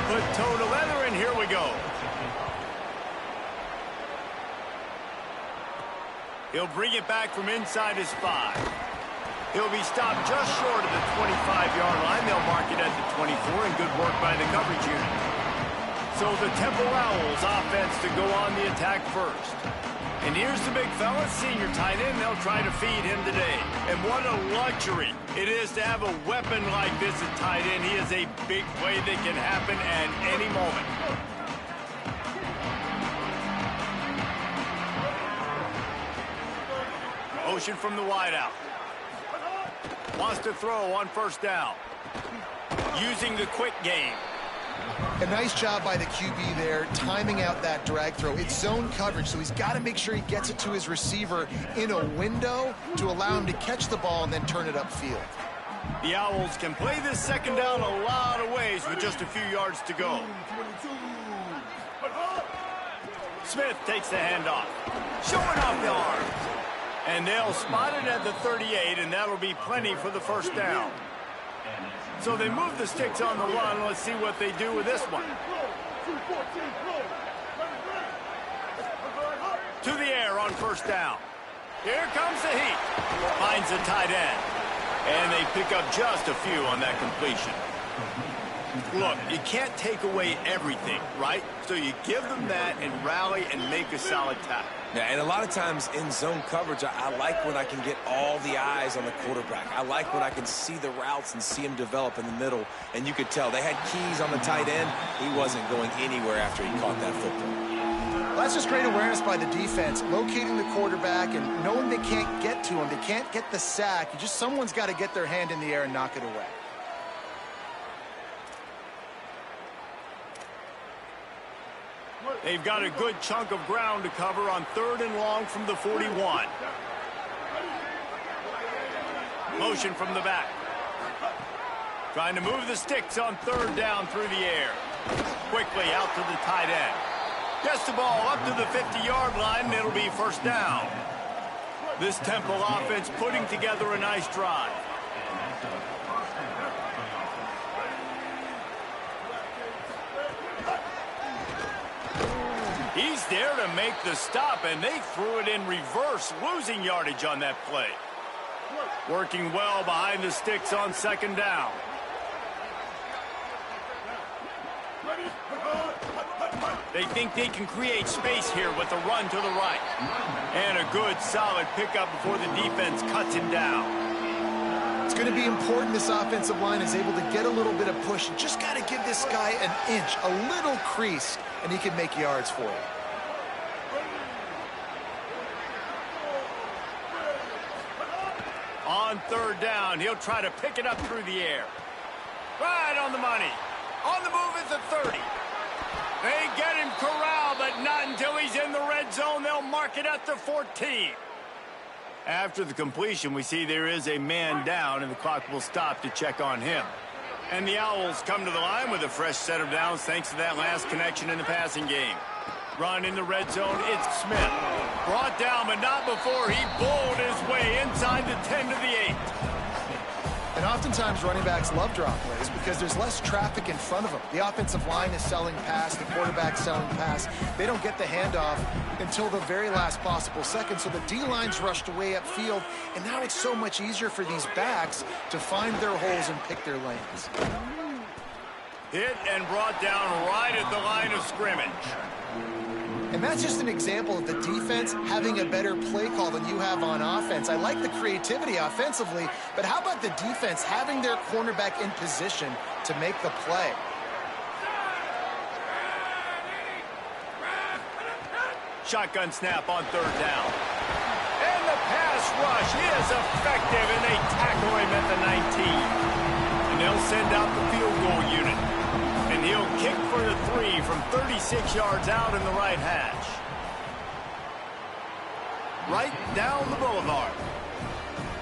put toe to leather, and here we go. He'll bring it back from inside his 5. He'll be stopped just short of the 25-yard line. They'll mark it at the 24, and good work by the coverage unit. So the Temple Owls offense to go on the attack first. And here's the big fella, senior tight end. They'll try to feed him today. And what a luxury it is to have a weapon like this at tight end. He is a big play that can happen at any moment. Motion from the wideout. Wants to throw on first down. Using the quick game. A nice job by the QB there, timing out that drag throw. It's zone coverage, so he's got to make sure he gets it to his receiver in a window to allow him to catch the ball and then turn it upfield. The Owls can play this second down a lot of ways with just a few yards to go. Smith takes the handoff, showing off the arms. And they'll spot it at the 38, and that'll be plenty for the first down. So they move the sticks on the run. Let's see what they do with this one. To the air on first down. Here comes the heat. Finds the tight end. And they pick up just a few on that completion. Look, you can't take away everything, right? So you give them that and rally and make a solid tackle. Yeah, and a lot of times in zone coverage, I like when I can get all the eyes on the quarterback. I like when I can see the routes and see him develop in the middle. And you could tell they had keys on the tight end. He wasn't going anywhere after he caught that football. Well, that's just great awareness by the defense, locating the quarterback and knowing they can't get to him. They can't get the sack. Someone's got to get their hand in the air and knock it away. They've got a good chunk of ground to cover on 3rd and long from the 41. Motion from the back. Trying to move the sticks on 3rd down through the air. Quickly out to the tight end. Gets the ball up to the 50-yard line, and it'll be first down. This Temple offense putting together a nice drive. He's there to make the stop, and they threw it in reverse, losing yardage on that play. Working well behind the sticks on 2nd down. They think they can create space here with a run to the right. And a good, solid pickup before the defense cuts him down. It's going to be important this offensive line is able to get a little bit of push. You just got to give this guy an inch, a little crease, and he can make yards for you. On 3rd down, he'll try to pick it up through the air. Right on the money. On the move at the 30. They get him corralled, but not until he's in the red zone. They'll mark it at the 14. After the completion, we see there is a man down, and the clock will stop to check on him. And the Owls come to the line with a fresh set of downs thanks to that last connection in the passing game. Run in the red zone, it's Smith. Brought down, but not before he bowled his way inside the 10 to the 8. And oftentimes running backs love drop plays because there's less traffic in front of them. The offensive line is selling pass, the quarterback's selling pass. They don't get the handoff until the very last possible second, so the D-line's rushed away upfield, and now it's so much easier for these backs to find their holes and pick their lanes. Hit and brought down right at the line of scrimmage. And that's just an example of the defense having a better play call than you have on offense. I like the creativity offensively, but how about the defense having their cornerback in position to make the play? Shotgun snap on 3rd down. And the pass rush is effective, and they tackle him at the 19. And they'll send out the field goal unit. And he'll kick for the 3 from 36 yards out in the right hash. Right down the boulevard.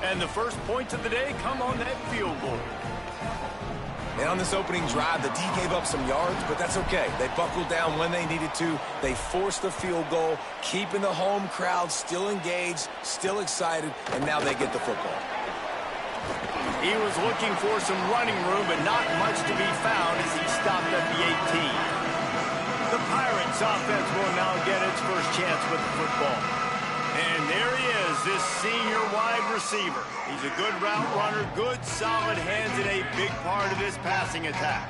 And the first points of the day come on that field goal. And on this opening drive, the D gave up some yards, but that's okay. They buckled down when they needed to. They forced the field goal, keeping the home crowd still engaged, still excited, and now they get the football. He was looking for some running room, but not much to be found as he stopped at the 18. The Pirates offense will now get its first chance with the football. And there he is, this senior wide receiver. He's a good route runner, good solid hands, and a big part of this passing attack.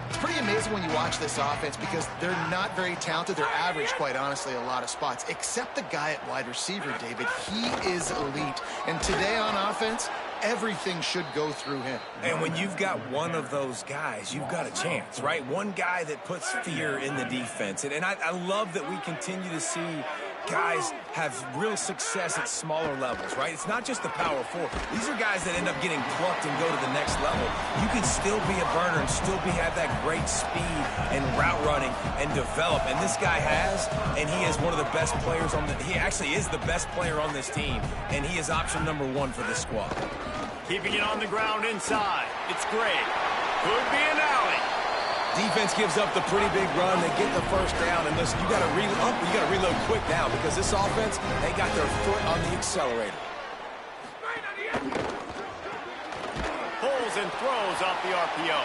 It's pretty amazing when you watch this offense because they're not very talented. They're average, quite honestly, a lot of spots, except the guy at wide receiver, David. He is elite. And today on offense, everything should go through him. And when you've got one of those guys, you've got a chance, right? One guy that puts fear in the defense. And I love that we continue to see guys have real success at smaller levels, right? It's not just the power four. These are guys that end up getting plucked and go to the next level. You can still be a burner and still have that great speed and route running and develop. And this guy has, and he is one of the best players on he actually is the best player on this team, and he is option number 1 for this squad. Keeping it on the ground inside. It's Gray. Could be an alley. Defense gives up the pretty big run. They get the first down, and listen, you got to reload quick now because this offense, they got their foot on the accelerator. Pulls and throws off the RPO.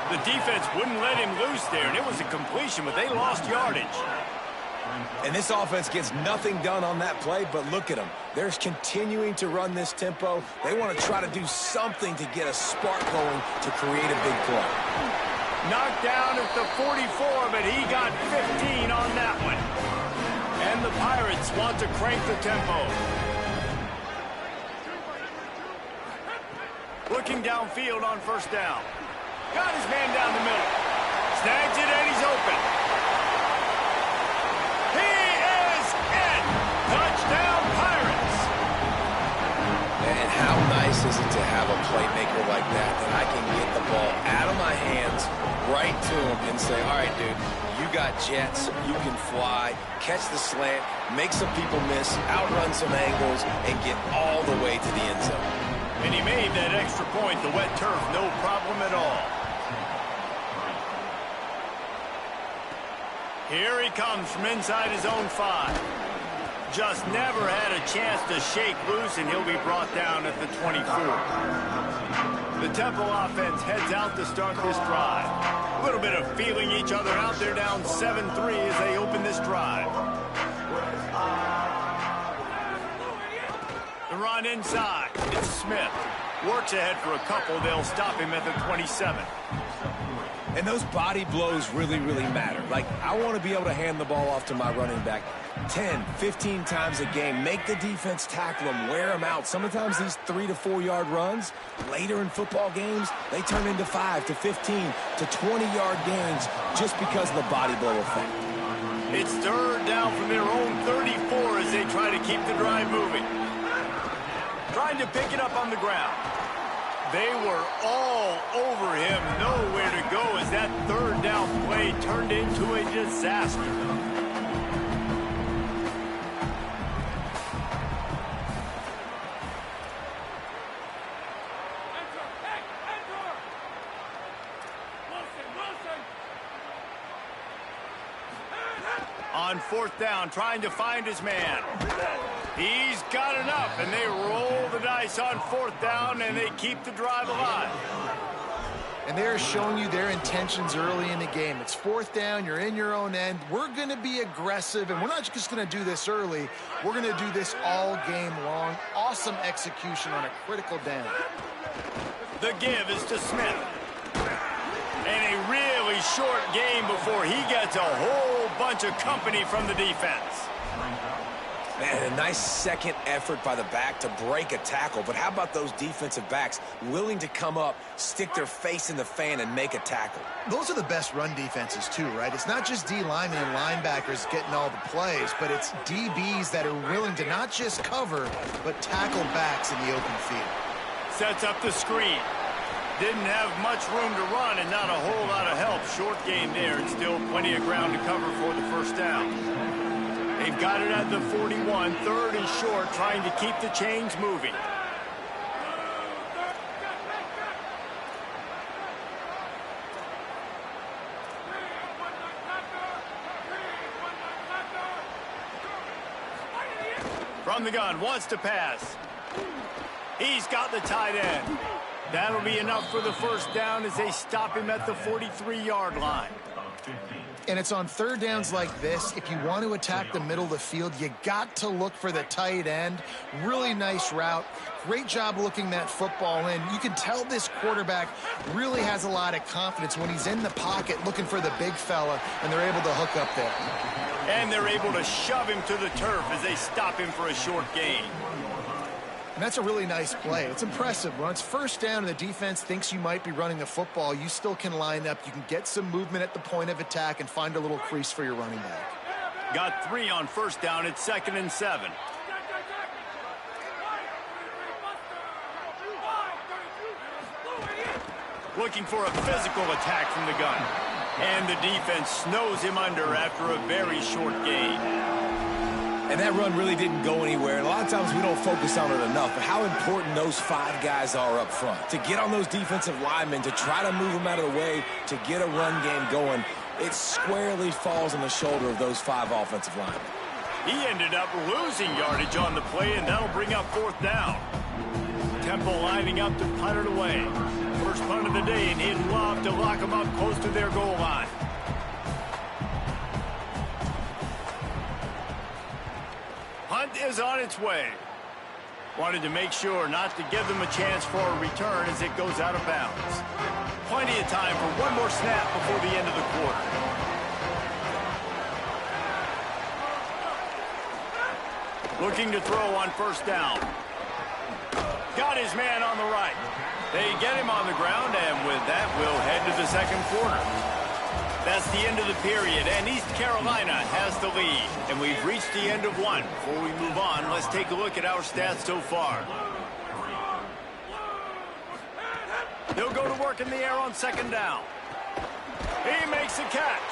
The defense wouldn't let him loose there, and it was a completion, but they lost yardage. And this offense gets nothing done on that play, but look at them. They're continuing to run this tempo. They want to try to do something to get a spark going to create a big play. Knocked down at the 44, but he got 15 on that one. And the Pirates want to crank the tempo. Looking downfield on first down. Got his man down the middle. Snags it and he's open. He is in. Touchdown Pirates. And how nice is it to have a playmaker like that I can get the ball out of my hands right to him and say, all right, dude, you got jets, you can fly, catch the slant, make some people miss, outrun some angles, and get all the way to the end zone. And he made that extra point, the wet turf, no problem at all. Here he comes from inside his own 5. Just never had a chance to shake loose, and he'll be brought down at the 24. The Temple offense heads out to start this drive. A little bit of feeling each other out there, down 7-3 as they open this drive. The run inside. It's Smith. Works ahead for a couple. They'll stop him at the 27. And those body blows really, really matter. Like, I want to be able to hand the ball off to my running back 10, 15 times a game. Make the defense tackle them, wear them out. Sometimes these 3 to 4 yard runs, later in football games, they turn into 5 to 15 to 20 yard gains just because of the body blow effect. It's third down from their own 34 as they try to keep the drive moving. Trying to pick it up on the ground. They were all over him, nowhere to go as that third down play turned into a disaster. On fourth down, trying to find his man. He's got enough, and they roll the dice on fourth down, and they keep the drive alive. And they're showing you their intentions early in the game. It's fourth down, you're in your own end. We're going to be aggressive, and we're not just going to do this early. We're going to do this all game long. Awesome execution on a critical down. The give is to Smith. And a really short game before he gets a whole bunch of company from the defense. Man, a nice second effort by the back to break a tackle. But how about those defensive backs willing to come up, stick their face in the fan, and make a tackle? Those are the best run defenses, too, right? It's not just D linemen and linebackers getting all the plays, but it's DBs that are willing to not just cover, but tackle backs in the open field. Sets up the screen. Didn't have much room to run and not a whole lot of help. Short game there and still plenty of ground to cover for the first down. They've got it at the 41, third and short, trying to keep the chains moving. From the gun, wants to pass. He's got the tight end. That'll be enough for the first down as they stop him at the 43-yard line. And it's on third downs like this. If you want to attack the middle of the field, you got to look for the tight end. Really nice route. Great job looking that football in. You can tell this quarterback really has a lot of confidence when he's in the pocket looking for the big fella, and they're able to hook up there. And they're able to shove him to the turf as they stop him for a short gain. And that's a really nice play. It's impressive. When it's first down and the defense thinks you might be running the football, you still can line up. You can get some movement at the point of attack and find a little crease for your running back. Got 3 on first down. It's 2nd and 7. Looking for a physical attack from the gun. And the defense snows him under after a very short gain. And that run really didn't go anywhere. And a lot of times we don't focus on it enough, but how important those 5 guys are up front. To get on those defensive linemen, to try to move them out of the way, to get a run game going, it squarely falls on the shoulder of those 5 offensive linemen. He ended up losing yardage on the play, and that'll bring up 4th down. Temple lining up to punt it away. First punt of the day, and he'd love to lock them up close to their goal line. Punt is on its way. Wanted to make sure not to give them a chance for a return as it goes out of bounds. Plenty of time for one more snap before the end of the quarter. Looking to throw on first down. Got his man on the right. They get him on the ground, and with that, we'll head to the second quarter. That's the end of the period, and East Carolina has the lead. And we've reached the end of one. Before we move on, let's take a look at our stats so far. They'll go to work in the air on second down. He makes the catch.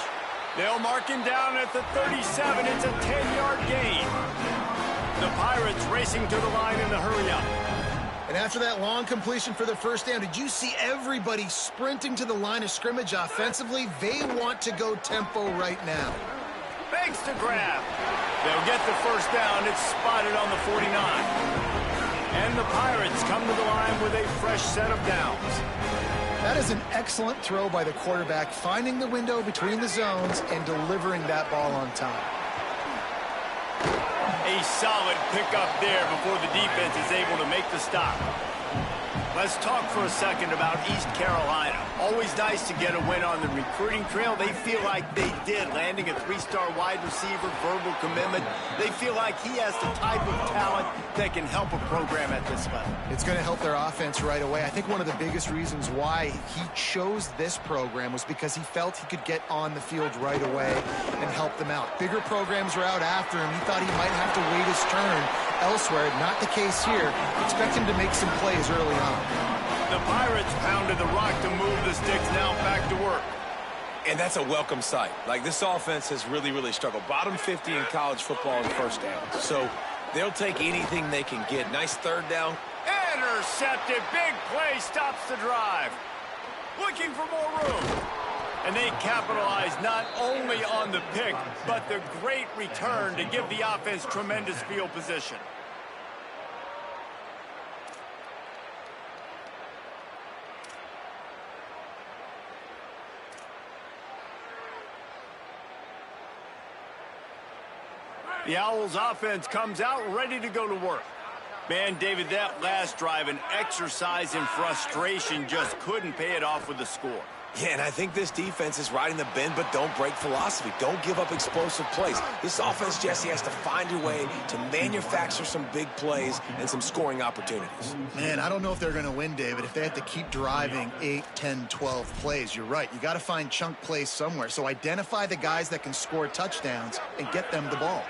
They'll mark him down at the 37. It's a 10-yard gain. The Pirates racing to the line in the hurry-up. And after that long completion for the first down, did you see everybody sprinting to the line of scrimmage offensively? They want to go tempo right now. Begs to grab. They'll get the first down. It's spotted on the 49. And the Pirates come to the line with a fresh set of downs. That is an excellent throw by the quarterback, finding the window between the zones and delivering that ball on time. A solid pickup there before the defense is able to make the stop. Let's talk for a second about East Carolina. Always nice to get a win on the recruiting trail. They feel like they did, landing a 3-star wide receiver, verbal commitment. They feel like he has the type of talent that can help a program at this level. It's going to help their offense right away. I think one of the biggest reasons why he chose this program was because he felt he could get on the field right away and help them out. Bigger programs were out after him. He thought he might have to wait his turn elsewhere. Not the case here. Expect him to make some plays early on. The Pirates pounded the rock to move the sticks. Now back to work. And that's a welcome sight. Like, this offense has really struggled. Bottom 50 in college football in first downs. So they'll take anything they can get. Nice third down. Intercepted. Big play stops the drive. Looking for more room. And they capitalize not only on the pick, but the great return to give the offense tremendous field position. The Owls offense comes out ready to go to work. Man, David, that last drive, an exercise in frustration, just couldn't pay it off with the score. Yeah, and I think this defense is riding the bend, but don't break philosophy. Don't give up explosive plays. This offense, Jesse, has to find a way to manufacture some big plays and some scoring opportunities. Man, I don't know if they're going to win, David, if they have to keep driving 8, 10, 12 plays. You're right. You got to find chunk plays somewhere. So identify the guys that can score touchdowns and get them the ball.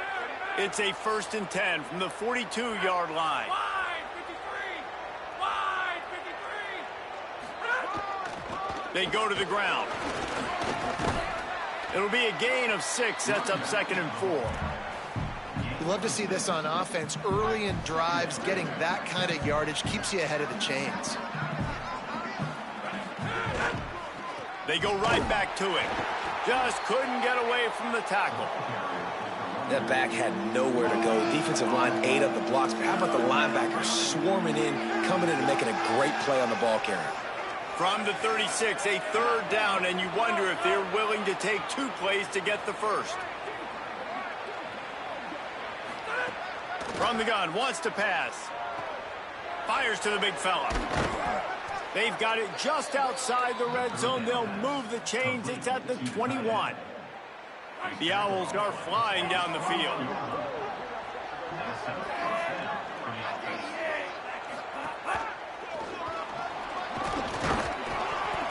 It's a 1st and 10 from the 42-yard line. They go to the ground. It'll be a gain of 6. Sets up 2nd and 4. You love to see this on offense. Early in drives, getting that kind of yardage keeps you ahead of the chains. They go right back to it. Just couldn't get away from the tackle. That back had nowhere to go. Defensive line ate up the blocks. But how about the linebackers swarming in, coming in and making a great play on the ball carrier? From the 36, a third down, and you wonder if they're willing to take 2 plays to get the first. From the gun, wants to pass. Fires to the big fella. They've got it just outside the red zone. They'll move the chains. It's at the 21. The Owls are flying down the field.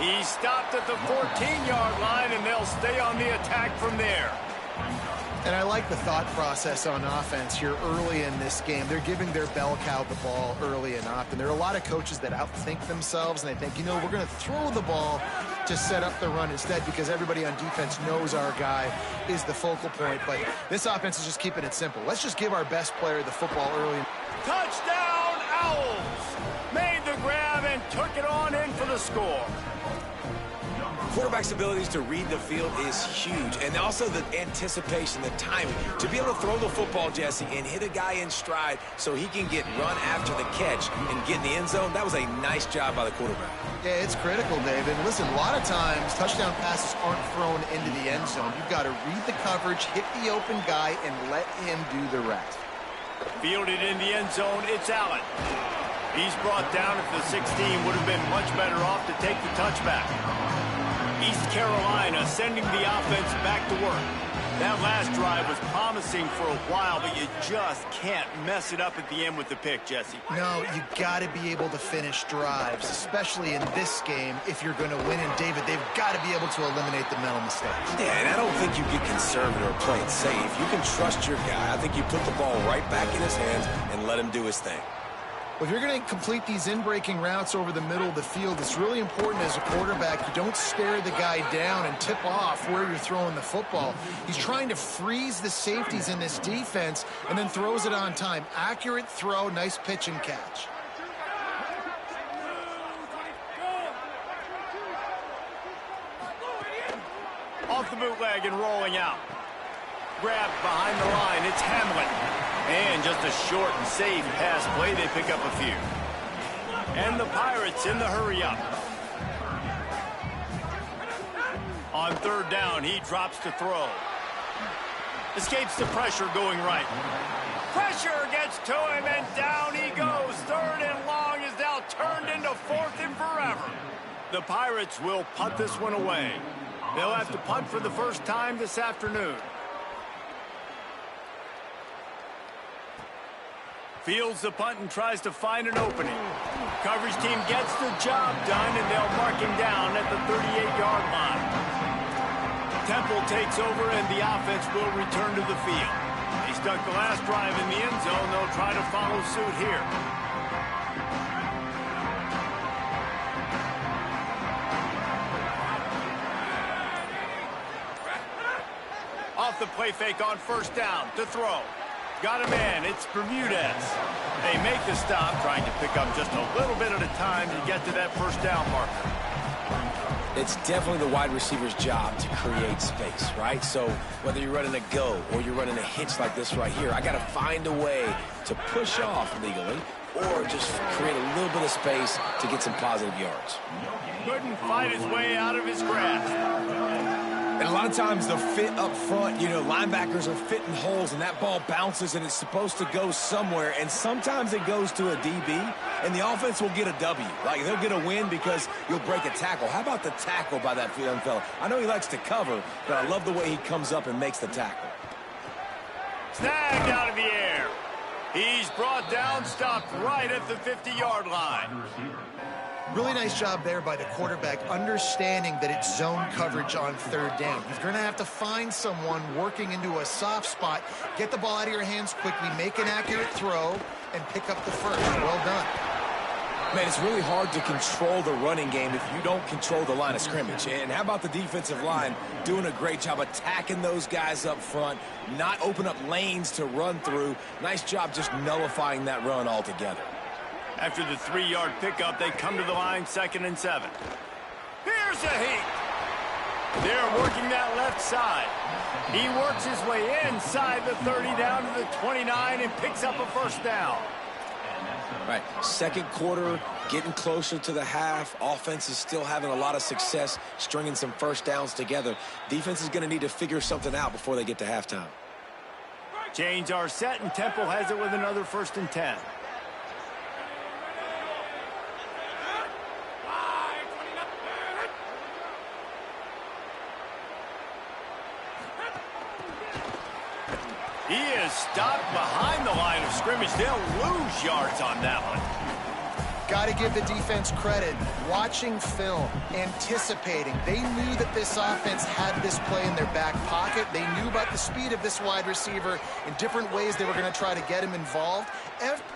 He stopped at the 14-yard line, and they'll stay on the attack from there. And I like the thought process on offense here early in this game. They're giving their bell cow the ball early and often. There are a lot of coaches that outthink themselves, and they think, you know, we're going to throw the ball to set up the run instead because everybody on defense knows our guy is the focal point. But this offense is just keeping it simple. Let's just give our best player the football early. Touchdown, Owls! Made the grab and took it on in for the score. Quarterback's abilities to read the field is huge, and also the anticipation, the timing. To be able to throw the football, Jesse, and hit a guy in stride so he can get run after the catch and get in the end zone, that was a nice job by the quarterback. Yeah, it's critical, David. Listen, a lot of times touchdown passes aren't thrown into the end zone. You've got to read the coverage, hit the open guy, and let him do the rest. Fielded in the end zone, it's Allen. He's brought down at the 16, would have been much better off to take the touchback. East Carolina sending the offense back to work. That last drive was promising for a while, but you just can't mess it up at the end with the pick, Jesse. No, you got to be able to finish drives, especially in this game if you're going to win. And, David, they've got to be able to eliminate the mental mistakes. Yeah, and I don't think you get conservative or play it safe. You can trust your guy. I think you put the ball right back in his hands and let him do his thing. Well, if you're going to complete these in-breaking routes over the middle of the field, it's really important as a quarterback you don't stare the guy down and tip off where you're throwing the football. He's trying to freeze the safeties in this defense and then throws it on time. Accurate throw, nice pitch and catch. Off the bootleg and rolling out. Grabbed behind the line, it's Hamlin. And just a short and safe pass play, they pick up a few. And the Pirates in the hurry-up. On third down, he drops to throw. Escapes the pressure going right. Pressure gets to him, and down he goes. Third and long is now turned into fourth and forever. The Pirates will punt this one away. They'll have to punt for the first time this afternoon. Fields the punt and tries to find an opening. Coverage team gets the job done, and they'll mark him down at the 38-yard line. Temple takes over, and the offense will return to the field. He stuck the last drive in the end zone. They'll try to follow suit here. Off the play fake on first down to throw. Got a man, it's Bermudez. They make the stop, trying to pick up just a little bit at a time to get to that first down marker. It's definitely the wide receiver's job to create space, right? So whether you're running a go or you're running a hitch like this right here, I got to find a way to push off legally or just create a little bit of space to get some positive yards. Couldn't fight his way out of his grasp. And a lot of times the fit up front, you know, linebackers are fitting holes and that ball bounces and it's supposed to go somewhere. And sometimes it goes to a DB and the offense will get a W. Like they'll get a win because you'll break a tackle. How about the tackle by that young fella? I know he likes to cover, but I love the way he comes up and makes the tackle. Snagged out of the air. He's brought down, stopped right at the 50-yard line. Really nice job there by the quarterback, understanding that it's zone coverage on third down. You're going to have to find someone working into a soft spot, get the ball out of your hands quickly, make an accurate throw, and pick up the first. Well done. Man, it's really hard to control the running game if you don't control the line of scrimmage. And how about the defensive line doing a great job attacking those guys up front, not open up lanes to run through. Nice job just nullifying that run altogether. After the 3-yard pickup, they come to the line 2nd and 7. Here's a heat. They're working that left side. He works his way inside the 30 down to the 29 and picks up a first down. Right, second quarter, getting closer to the half. Offense is still having a lot of success stringing some first downs together. Defense is going to need to figure something out before they get to halftime. Change our set, and Temple has it with another 1st and 10. He is stopped behind the line of scrimmage. They'll lose yards on that one. Got to give the defense credit. Watching film, anticipating. They knew that this offense had this play in their back pocket. They knew about the speed of this wide receiver in different ways they were going to try to get him involved.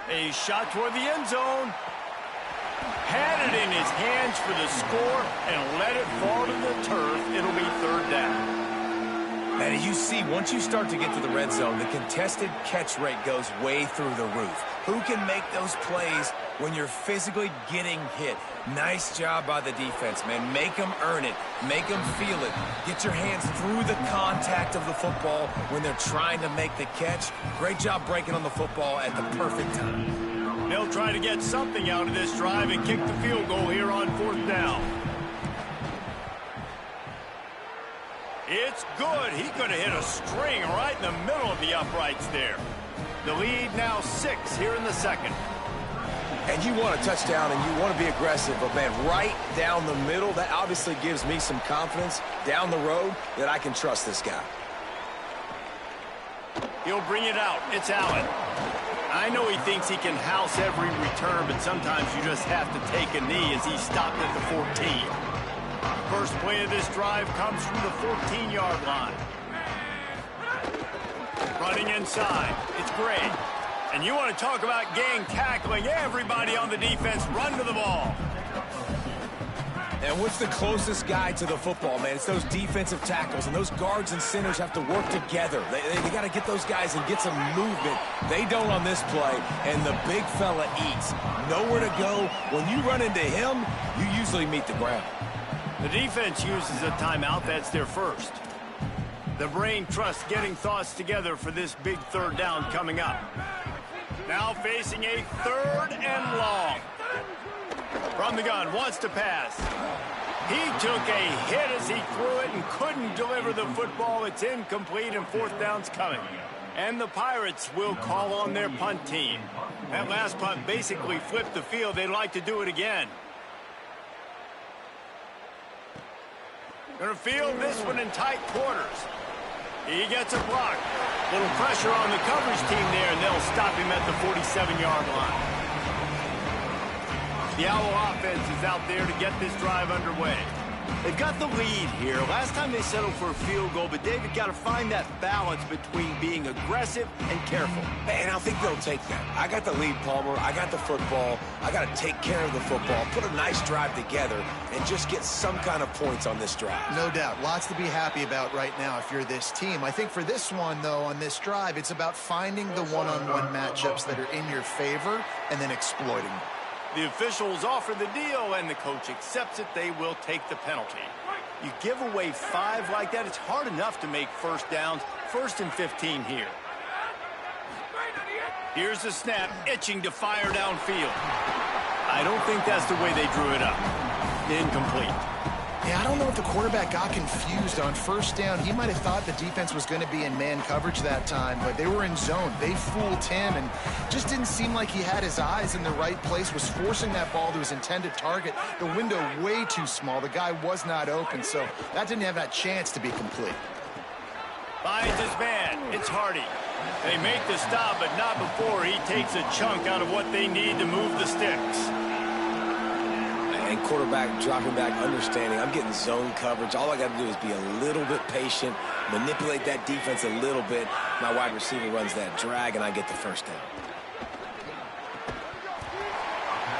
A shot toward the end zone. Had it in his hands for the score and let it fall to the turf. It'll be 3rd down. And you see, once you start to get to the red zone, the contested catch rate goes way through the roof. Who can make those plays when you're physically getting hit? Nice job by the defense, man. Make them earn it. Make them feel it. Get your hands through the contact of the football when they're trying to make the catch. Great job breaking on the football at the perfect time. They'll try to get something out of this drive and kick the field goal here on 4th down. It's good. He could have hit a string right in the middle of the uprights there. The lead now 6 here in the second. And you want a touchdown and you want to be aggressive, but man, right down the middle, that obviously gives me some confidence down the road that I can trust this guy. He'll bring it out. It's Allen. I know he thinks he can house every return, but sometimes you just have to take a knee as he stopped at the 14. First play of this drive comes from the 14-yard line. Running inside, it's Gray. And you want to talk about gang tackling. Everybody on the defense run to the ball. And what's the closest guy to the football, man? It's those defensive tackles, and those guards and centers have to work together. They got to get those guys and get some movement. They don't on this play, and the big fella eats. Nowhere to go. When you run into him, you usually meet the ground. The defense uses a timeout. That's their first. The brain trusts getting thoughts together for this big 3rd down coming up. Now facing a 3rd and long. From the gun, wants to pass. He took a hit as he threw it and couldn't deliver the football. It's incomplete and 4th down's coming. And the Pirates will call on their punt team. That last punt basically flipped the field. They'd like to do it again. Gonna field this one in tight quarters. He gets a block. Little pressure on the coverage team there, and they'll stop him at the 47-yard line. The Owl offense is out there to get this drive underway. They've got the lead here. Last time they settled for a field goal, but David got to find that balance between being aggressive and careful. And I think they'll take that. I got the lead, Palmer. I got the football. I got to take care of the football, put a nice drive together, and just get some kind of points on this drive. No doubt. Lots to be happy about right now if you're this team. I think for this one, though, on this drive, it's about finding the one-on-one matchups that are in your favor and then exploiting them. The officials offer the deal, and the coach accepts it. They will take the penalty. You give away 5 like that, it's hard enough to make first downs. 1st and 15 here. Here's the snap, itching to fire downfield. I don't think that's the way they drew it up. Incomplete. Yeah, I don't know if the quarterback got confused on 1st down. He might have thought the defense was going to be in man coverage that time, but they were in zone. They fooled him and just didn't seem like he had his eyes in the right place, was forcing that ball to his intended target. The window way too small. The guy was not open, so that didn't have that chance to be complete. Finds his man. It's Hardy. They make the stop, but not before he takes a chunk out of what they need to move the sticks. And quarterback dropping back, understanding I'm getting zone coverage. All I got to do is be a little bit patient, manipulate that defense a little bit. My wide receiver runs that drag, and I get the first down.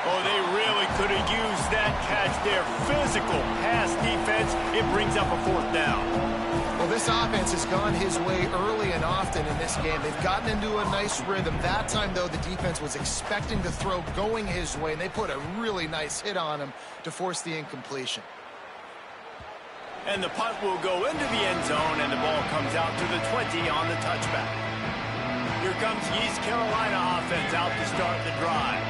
Oh, they really could have used that catch there. Physical pass defense. It brings up a 4th down. Well, this offense has gone his way early and often in this game. They've gotten into a nice rhythm. That time, though, the defense was expecting the throw going his way, and they put a really nice hit on him to force the incompletion. And the punt will go into the end zone, and the ball comes out to the 20 on the touchback. Here comes the East Carolina offense out to start the drive.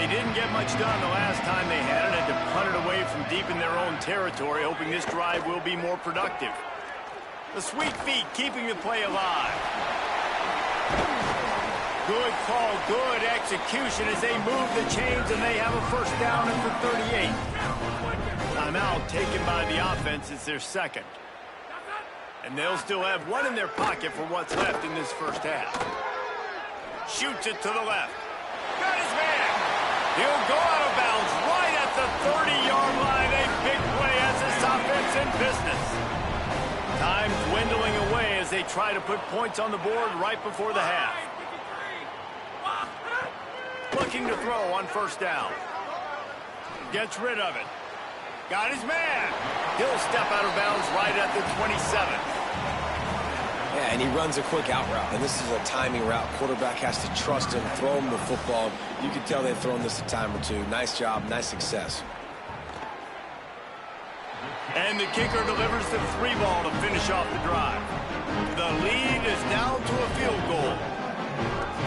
They didn't get much done the last time they had it, and to punt it away from deep in their own territory, hoping this drive will be more productive. The sweet feet keeping the play alive. Good call, good execution as they move the chains, and they have a first down at the 38. Timeout taken by the offense. It's their second. And they'll still have one in their pocket for what's left in this first half. Shoots it to the left. Got his man. He'll go out of bounds right at the 30-yard line. A big play as this offense in business. Time dwindling away as they try to put points on the board right before the half. Looking to throw on first down. Gets rid of it. Got his man. He'll step out of bounds right at the 27. Yeah, and he runs a quick out route, and this is a timing route. Quarterback has to trust him, throw him the football. You can tell they've thrown this a time or two. Nice job, nice success. And the kicker delivers the 3-ball to finish off the drive. The lead is down to a field goal.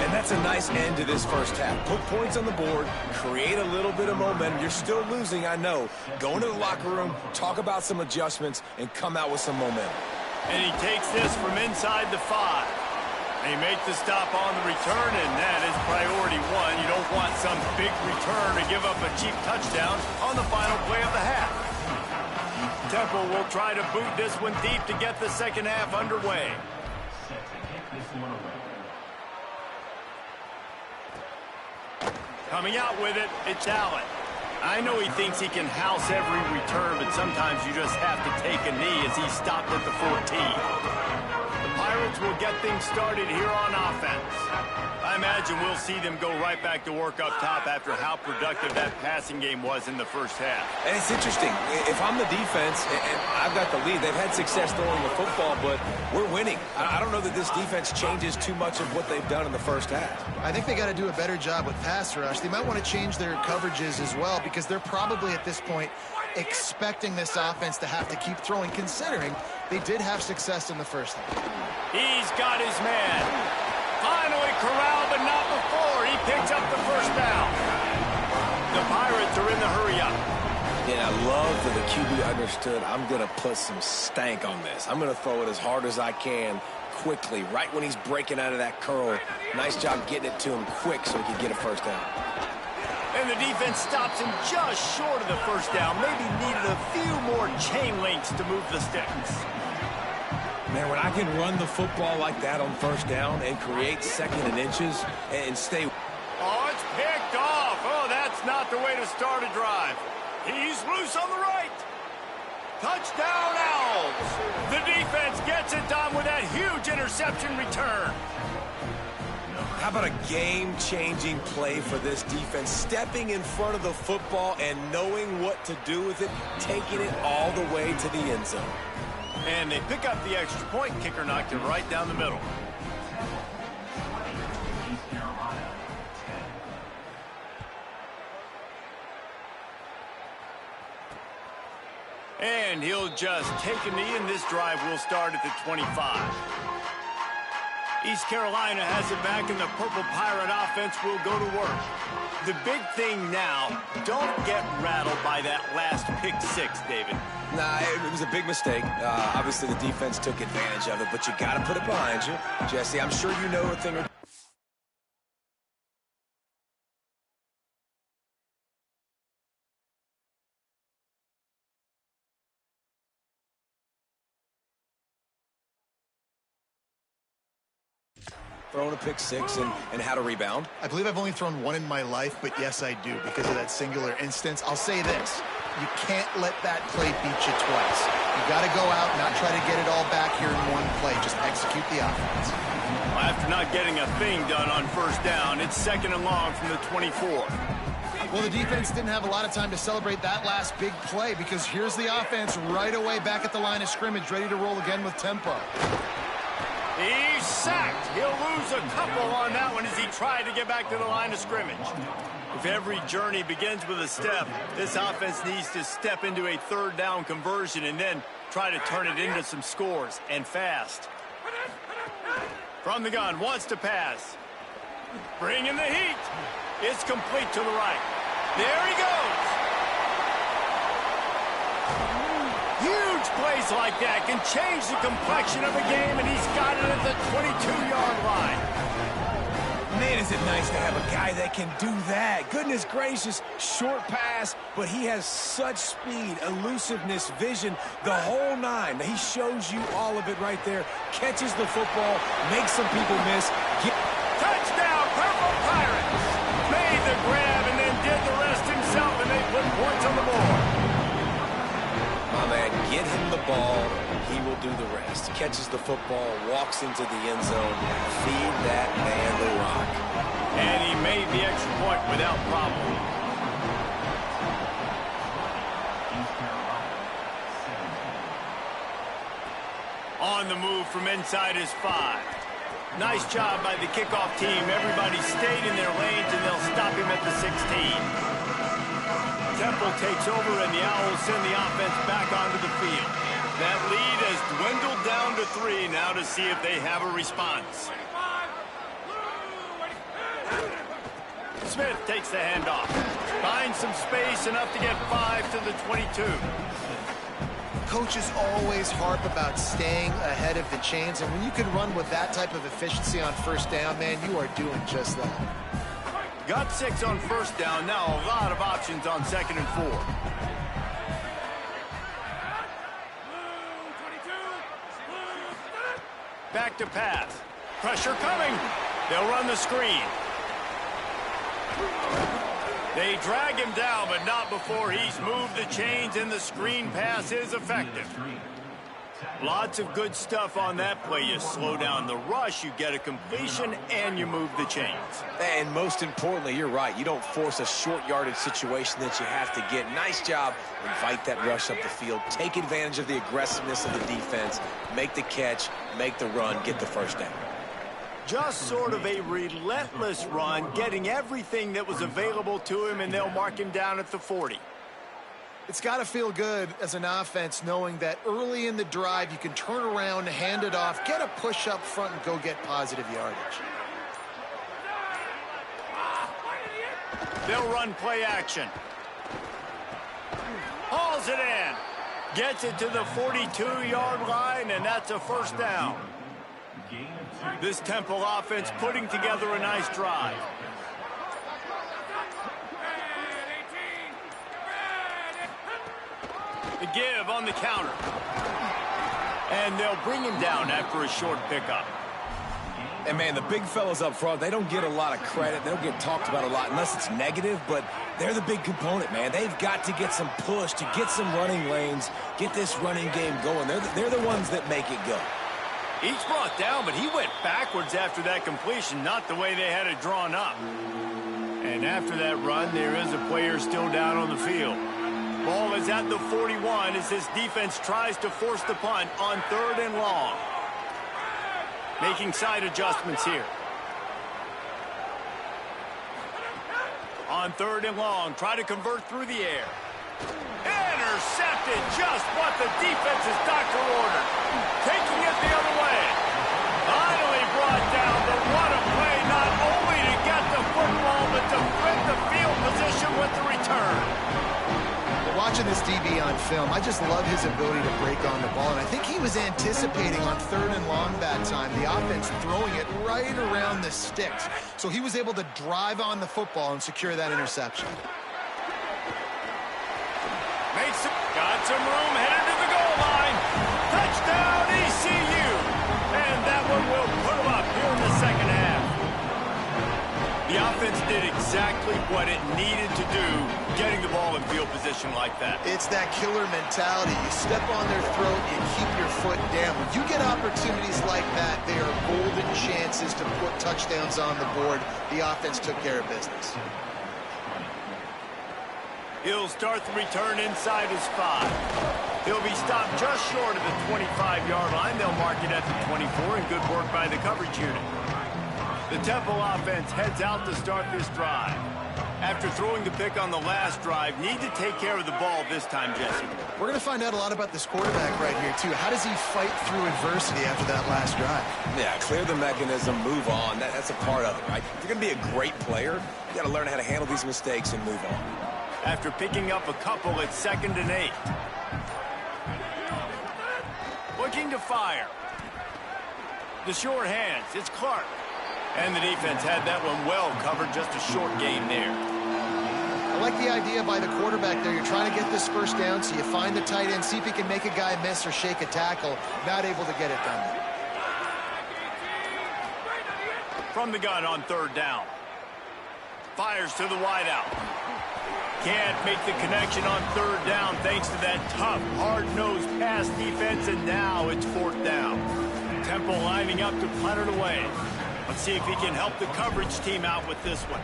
And that's a nice end to this first half. Put points on the board, create a little bit of momentum. You're still losing, I know. Go into the locker room, talk about some adjustments, and come out with some momentum. And he takes this from inside the 5. They make the stop on the return, and that is priority one. You don't want some big return to give up a cheap touchdown on the final play of the half. Temple will try to boot this one deep to get the second half underway. Coming out with it, it's Allen. I know he thinks he can house every return, but sometimes you just have to take a knee as he stopped at the 14. The Pirates will get things started here on offense. I imagine we'll see them go right back to work up top after how productive that passing game was in the first half. And it's interesting. If I'm the defense and I've got the lead, they've had success throwing the football, but we're winning. I don't know that this defense changes too much of what they've done in the first half. I think they got to do a better job with pass rush. They might want to change their coverages as well, because they're probably at this point expecting this offense to have to keep throwing, considering they did have success in the first half. He's got his man. Finally corralled, but not before. He picks up the first down. The Pirates are in the hurry-up. Yeah, I love that the QB understood, I'm going to put some stank on this. I'm going to throw it as hard as I can quickly, right when he's breaking out of that curl. Nice job getting it to him quick so he could get a first down. And the defense stops him just short of the first down. Maybe needed a few more chain links to move the sticks. Man, when I can run the football like that on first down and create second and inches and stay... Oh, it's picked off. Oh, that's not the way to start a drive. He's loose on the right. Touchdown, Owls. The defense gets it done with that huge interception return. How about a game-changing play for this defense? Stepping in front of the football and knowing what to do with it, taking it all the way to the end zone. And they pick up the extra point. Kicker knocked it right down the middle. And he'll just take a knee, and this drive will start at the 25. East Carolina has it back, and the Purple Pirate offense will go to work. The big thing now, don't get rattled by that last pick six, David. Nah, it was a big mistake. Obviously, the defense took advantage of it, but you got to put it behind you. Jesse, I'm sure you know a thing or two. Throwing a pick six and how to rebound. I believe I've only thrown one in my life, but yes, I do, because of that singular instance. I'll say this. You can't let that play beat you twice. You got to go out, not try to get it all back here in one play. Just execute the offense. After not getting a thing done on first down, it's second and long from the 24. Well, the defense didn't have a lot of time to celebrate that last big play, because here's the offense right away back at the line of scrimmage, ready to roll again with tempo. He's sacked. He'll lose a couple on that one as he tried to get back to the line of scrimmage. If every journey begins with a step, this offense needs to step into a third down conversion and then try to turn it into some scores, and fast. From the gun, wants to pass. Bringing the heat. It's complete to the right. There he goes. Huge plays like that can change the complexion of a game, and he's got it at the 22-yard line. Man, is it nice to have a guy that can do that. Goodness gracious, short pass, but he has such speed, elusiveness, vision, the whole nine. He shows you all of it right there. Catches the football, makes some people miss. Touchdown, Purple Pirates! Made the grab and then did the rest himself, and they put points on the board. My man, get him the ball. He will do the rest. Catches the football, walks into the end zone. Feed that man the rock. And he made the extra point without problem. On the move from inside his 5. Nice job by the kickoff team. Everybody stayed in their lanes, and they'll stop him at the 16. Temple takes over, and the Owls send the offense back onto the field. That lead has dwindled down to 3 now to see if they have a response. Smith takes the handoff. Finds some space, enough to get 5 to the 22. Coaches always harp about staying ahead of the chains, and when you can run with that type of efficiency on first down, man, you are doing just that. Got 6 on first down. Now a lot of options on 2nd and 4. Back to pass. Pressure coming. They'll run the screen. They drag him down, but not before he's moved the chains, and the screen pass is effective. Lots of good stuff on that play. You slow down the rush, you get a completion, and you move the chains. And most importantly, you're right. You don't force a short yardage situation that you have to get. Nice job. Invite that rush up the field. Take advantage of the aggressiveness of the defense. Make the catch, make the run, get the first down. Just sort of a relentless run, getting everything that was available to him, and they'll mark him down at the 40. It's got to feel good as an offense knowing that early in the drive you can turn around, hand it off, get a push up front, and go get positive yardage. They'll run play action. Hauls it in. Gets it to the 42-yard line, and that's a first down. This Temple offense putting together a nice drive. The give on the counter. And they'll bring him down after a short pickup. And, man, the big fellas up front, they don't get a lot of credit. They don't get talked about a lot unless it's negative, but they're the big component, man. They've got to get some push, to get some running lanes, get this running game going. They're the ones that make it go. He's brought down, but he went backwards after that completion, not the way they had it drawn up. And after that run, there is a player still down on the field. Ball is at the 41 as this defense tries to force the punt on 3rd and long. Making side adjustments here. On 3rd and long, try to convert through the air. Intercepted, just what the defense's doctor ordered. Taking it the other way. Finally brought down, but what a play, not only to get the football, but to flip the field position with the return. Watching this DB on film, I just love his ability to break on the ball, and I think he was anticipating on 3rd and long that time, the offense throwing it right around the sticks. So he was able to drive on the football and secure that interception. Got some room, headed to the goal line. Touchdown, ECU. And that one will put him up here in the second half. The offense did exactly what it needed to do, getting the ball in field position like that. It's that killer mentality. You step on their throat, you keep your foot down. When you get opportunities like that, they are golden chances to put touchdowns on the board. The offense took care of business. He'll start the return inside his 5. He'll be stopped just short of the 25-yard line. They'll mark it at the 24, and good work by the coverage unit. The Temple offense heads out to start this drive. After throwing the pick on the last drive, need to take care of the ball this time, Jesse. We're going to find out a lot about this quarterback right here, too. How does he fight through adversity after that last drive? Yeah, clear the mechanism, move on. That's a part of it, right? If you're going to be a great player, you got to learn how to handle these mistakes and move on. After picking up a couple, it's 2nd and 8. Looking to fire. The short hands, it's Clark. And the defense had that one well covered, just a short gain there. I like the idea by the quarterback there. You're trying to get this first down, so you find the tight end, see if he can make a guy miss or shake a tackle. Not able to get it done. From the gun on 3rd down. Fires to the wideout. Can't make the connection on 3rd down thanks to that tough, hard-nosed pass defense, and now it's 4th down. Temple lining up to punt it away. Let's see if he can help the coverage team out with this one.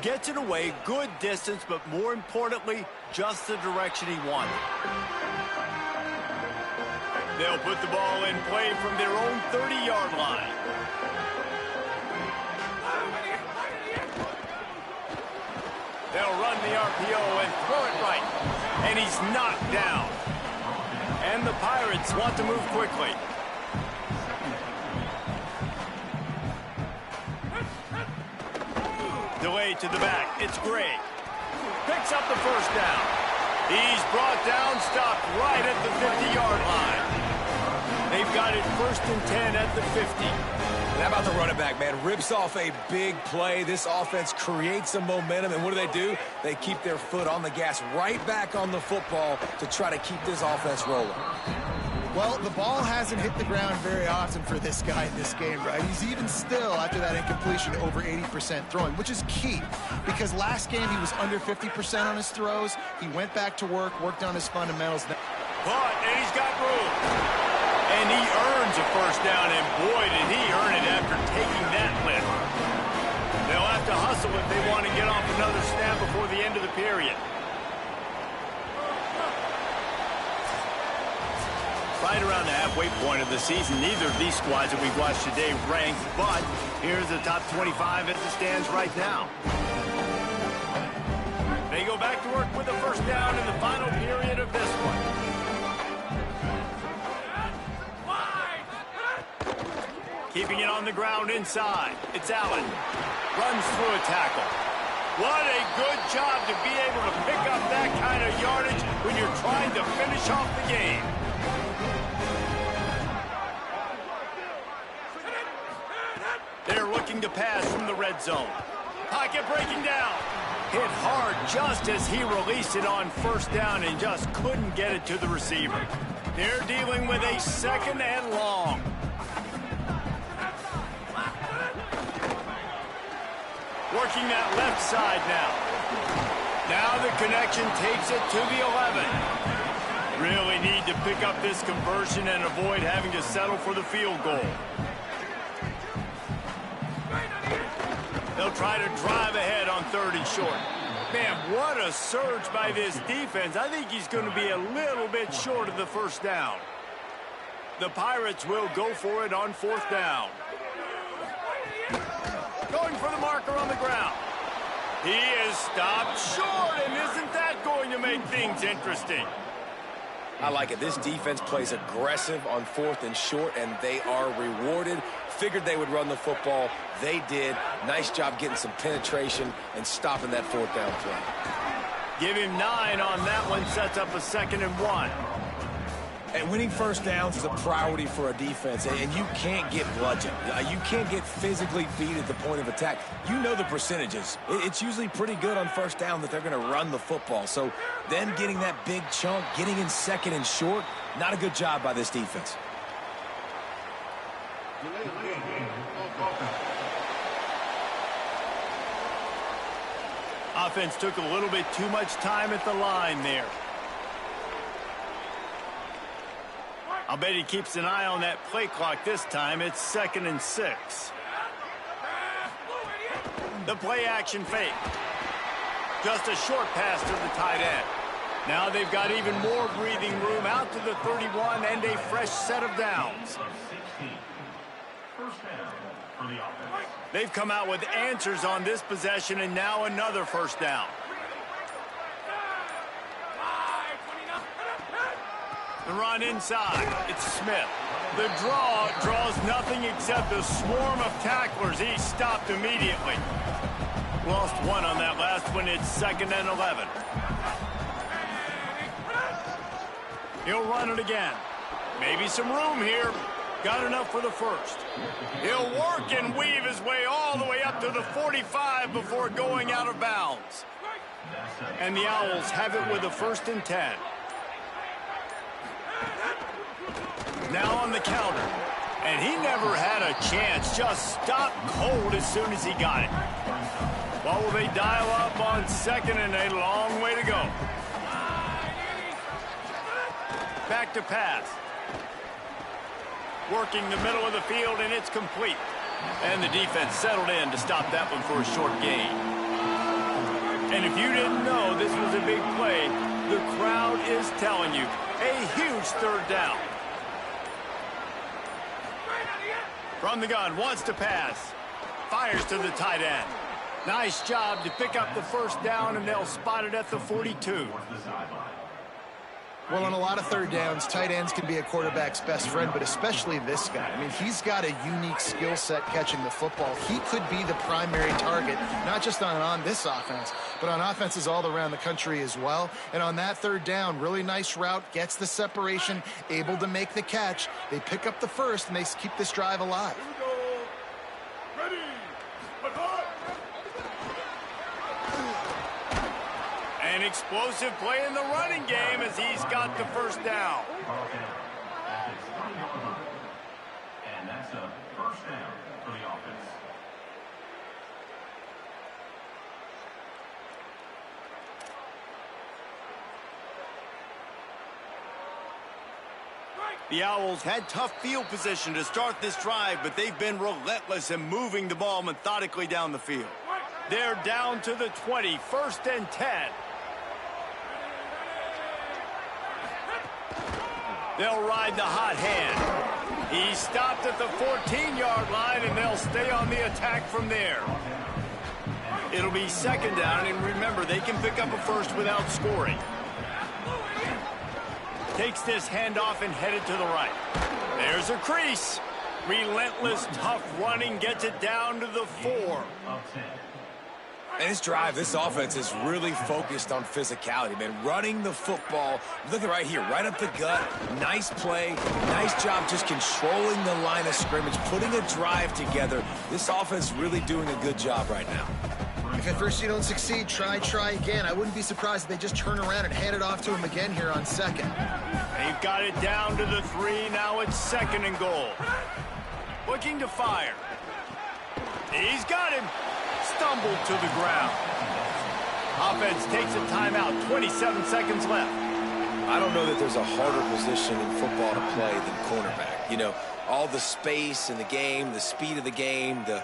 Gets it away, good distance, but more importantly, just the direction he wanted. They'll put the ball in play from their own 30-yard line. They'll run the RPO and throw it right. And he's knocked down. And the Pirates want to move quickly. Delay to the back. It's Gray. Picks up the 1st down. He's brought down, stopped right at the 50-yard line. They've got it 1st and 10 at the 50. And how about the running back, man? Rips off a big play. This offense creates some momentum, and what do? They keep their foot on the gas, right back on the football to try to keep this offense rolling. Well, the ball hasn't hit the ground very often for this guy in this game, right? He's even still, after that incompletion, over 80% throwing, which is key, because last game he was under 50% on his throws. He went back to work, worked on his fundamentals. But, and he's got room. And he earns a 1st down, and boy, did he earn it after taking that lift. They'll have to hustle if they want to get off another snap before the end of the period. Right around the halfway point of the season, neither of these squads that we've watched today ranked, but here's the top 25 as it stands right now. They go back to work with a 1st down in the final period of this one. Keeping it on the ground inside. It's Allen. Runs through a tackle. What a good job to be able to pick up that kind of yardage when you're trying to finish off the game. They're looking to pass from the red zone. Pocket breaking down. Hit hard just as he released it on 1st down and just couldn't get it to the receiver. They're dealing with a 2nd and long. Working that left side now. Now the connection takes it to the 11. Really need to pick up this conversion and avoid having to settle for the field goal. They'll try to drive ahead on 3rd and short. Man, what a surge by this defense. I think he's going to be a little bit short of the 1st down. The Pirates will go for it on 4th down. Going for the marker on the ground. He is stopped short, and isn't that going to make things interesting? I like it. This defense plays aggressive on 4th and short, and they are rewarded. Figured they would run the football. They did. Nice job getting some penetration and stopping that 4th down play. Give him 9 on that one. Sets up a 2nd and 1. And winning 1st downs is a priority for a defense, and you can't get bludgeoned. You can't get physically beat at the point of attack. You know the percentages. It's usually pretty good on 1st down that they're going to run the football. So then getting that big chunk, getting in 2nd and short, not a good job by this defense. Offense took a little bit too much time at the line there. I'll bet he keeps an eye on that play clock this time. It's 2nd and 6. The play action fake. Just a short pass to the tight end. Now they've got even more breathing room out to the 31 and a fresh set of downs. They've come out with answers on this possession, and now another first down. The run inside. It's Smith. The draw draws nothing except a swarm of tacklers. He's stopped immediately. Lost one on that last one. It's 2nd and 11. He'll run it again. Maybe some room here. Got enough for the first. He'll work and weave his way all the way up to the 45 before going out of bounds. And the Owls have it with a 1st and 10. Now on the counter. And he never had a chance. Just stopped cold as soon as he got it. What will they dial up on 2nd and a long way to go? Back to pass. Working the middle of the field, and it's complete. And the defense settled in to stop that one for a short gain. And if you didn't know this was a big play, the crowd is telling you, a huge 3rd down. From the gun, wants to pass. Fires to the tight end. Nice job to pick up the 1st down, and they'll spot it at the 42. Well, on a lot of 3rd downs, tight ends can be a quarterback's best friend, but especially this guy. I mean, he's got a unique skill set catching the football. He could be the primary target, not just on this offense, but on offenses all around the country as well. And on that 3rd down, really nice route, gets the separation, able to make the catch. They pick up the first, and they keep this drive alive. An explosive play in the running game as he's got the 1st down. And that's a 1st down for the offense. The Owls had tough field position to start this drive, but they've been relentless in moving the ball methodically down the field. They're down to the 20, 1st and 10. They'll ride the hot hand. He stopped at the 14-yard line, and they'll stay on the attack from there. It'll be 2nd down, and remember, they can pick up a first without scoring. Takes this handoff and headed to the right. There's a crease. Relentless, tough running gets it down to the 4. And this drive, this offense is really focused on physicality, man. Running the football. Look at right here, right up the gut. Nice play. Nice job just controlling the line of scrimmage, putting a drive together. This offense really doing a good job right now. If at first you don't succeed, try again. I wouldn't be surprised if they just turn around and hand it off to him again here on 2nd. They've got it down to the 3. Now it's 2nd and goal. Looking to fire. He's got him. Stumbled to the ground. Offense takes a timeout. 27 seconds left. I don't know that there's a harder position in football to play than cornerback. You know, all the space in the game, the speed of the game, the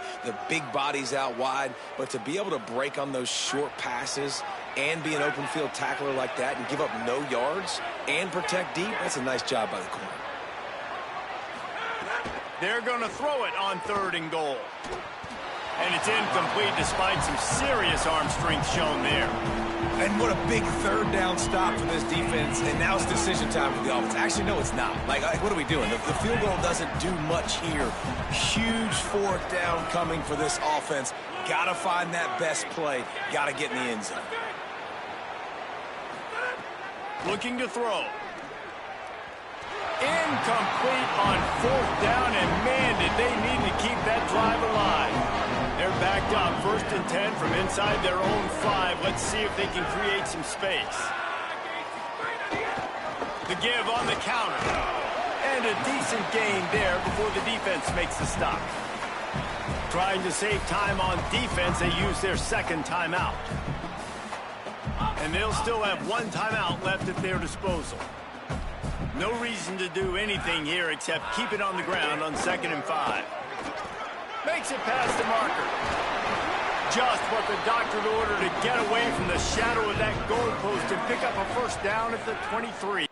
big bodies out wide. But to be able to break on those short passes and be an open field tackler like that and give up no yards and protect deep, that's a nice job by the corner. They're going to throw it on 3rd and goal. And it's incomplete despite some serious arm strength shown there. And what a big 3rd down stop for this defense. And now it's decision time for the offense. Actually, no, it's not. Like what are we doing? The field goal doesn't do much here. Huge 4th down coming for this offense. Got to find that best play. Got to get in the end zone. Looking to throw. Incomplete on 4th down, and man, did they need to keep that drive alive. They're backed up, 1st and 10 from inside their own 5. Let's see if they can create some space. The give on the counter. And a decent gain there before the defense makes the stop. Trying to save time on defense, they use their 2nd timeout. And they'll still have 1 timeout left at their disposal. No reason to do anything here except keep it on the ground on 2nd and 5. Makes it past the marker. Just what the doctor ordered to get away from the shadow of that goalpost and pick up a 1st down at the 23.